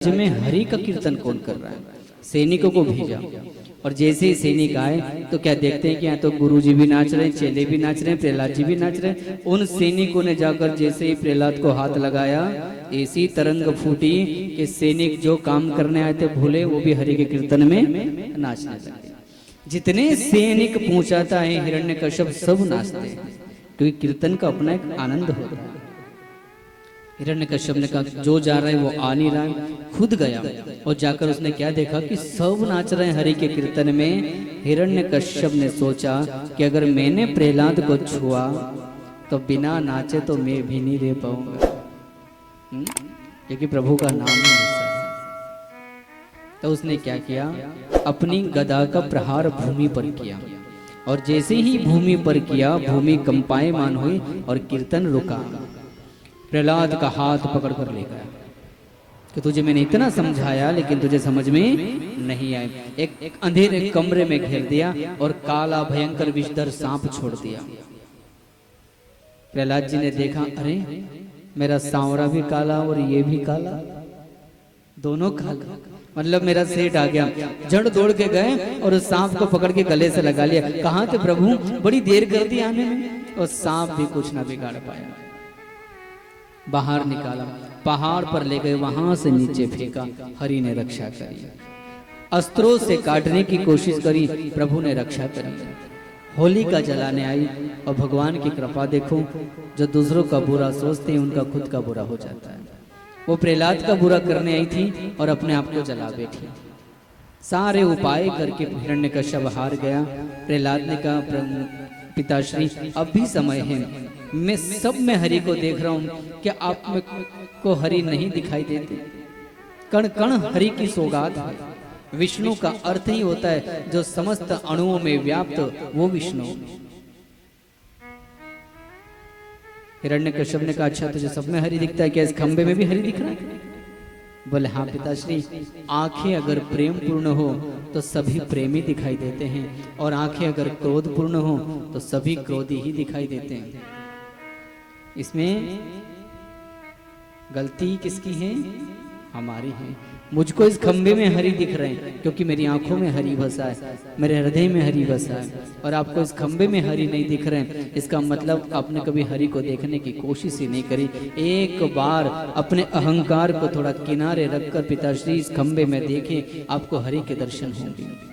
राज्य में हरि का कीर्तन कौन कर रहा है? सैनिकों को भेजा और जैसे ही सैनिक आए तो क्या देखते हैं कि यहाँ तो गुरुजी भी नाच रहे हैं, चेले भी नाच रहे हैं, प्रहलाद जी भी नाच रहे हैं। उन सैनिकों ने जाकर जैसे ही प्रहलाद को हाथ लगाया, ऐसी तरंग फूटी कि सैनिक जो काम करने आए थे भूले, वो भी हरि के कीर्तन में नाचने लगे। जितने सैनिक पहुंचाता है हिरण्यकश्यप सब नाचते हैं, क्योंकि कीर्तन का अपना एक आनंद होता है। हिरण्यकश्यप ने कहा जो जा रहा है वो आ नहीं रहा है, खुद गया और जाकर उसने क्या देखा कि सब नाच रहे हैं हरि के कीर्तन में। हिरण्यकश्यप ने सोचा कि अगर मैंने प्रहलाद को छुआ तो बिना नाचे तो मैं भी नहीं रह पाऊंगा, क्योंकि प्रभु का नाम ही ऐसा है। तो उसने क्या किया, अपनी गदा का प्रहार भूमि पर किया और जैसे ही भूमि पर किया भूमि कंपायमान हुई और कीर्तन रुका। प्रहलाद का हाथ पकड़ कर ले गया कि तुझे मैंने इतना समझाया लेकिन तुझे समझ में नहीं आया। एक अंधेरे कमरे में घेर दिया और काला भयंकर विषधर सांप छोड़ दिया। प्रहलाद जी ने देखा, अरे मेरा सांवरा भी काला और ये भी काला, दोनों काला, मतलब मेरा सेठ आ गया। जड़ दौड़ के गए और उस सांप को पकड़ के गले से लगा लिया। कहाँ थे प्रभु, बड़ी देर कर दी आने में, और सांप भी कुछ ना बिगाड़ पाया। बाहर निकाला, पहाड़ पर ले गए, वहां से नीचे फेंका, हरि ने रक्षा करी। अस्त्रों से काटने की कोशिश करी, प्रभु ने रक्षा करी। होली का जलाने आई और भगवान की कृपा देखो, जो दूसरों का बुरा सोचते हैं उनका खुद का बुरा हो जाता है। वो प्रहलाद का बुरा करने आई थी और अपने आप को जला बैठी। सारे उपाय करके हिरण्यकश्यप हार गया। प्रहलाद ने कहा, पिताश्री अब भी समय है, मैं सब में हरि को देख रहा हूं, क्या आप में को हरि नहीं दिखाई देते? कण कण हरि की सौगात है। विष्णु का अर्थ ही होता है जो समस्त अणुओं में व्याप्त, वो विष्णु। हिरण्यकश्यप ने कहा, अच्छा तुझे सब में हरि दिखता है, क्या इस खंबे में भी हरि दिख रहा है? बोले हाँ पिताश्री, आंखें अगर प्रेम पूर्ण हो तो सभी प्रेमी दिखाई देते हैं, और आंखें अगर क्रोध पूर्ण हो तो सभी क्रोधी ही दिखाई देते हैं। इसमें गलती किसकी है? हमारी है। मुझको इस खंबे में हरि दिख रहे हैं क्योंकि मेरी आंखों में हरि बसा है, मेरे हृदय में हरि बसा है, और आपको इस खंबे में हरि नहीं दिख रहे हैं। इसका मतलब आपने कभी हरि को देखने की कोशिश ही नहीं करी। एक बार अपने अहंकार को थोड़ा किनारे रखकर पिताश्री इस खंबे में देखें, आपको हरि के दर्शन होंगे।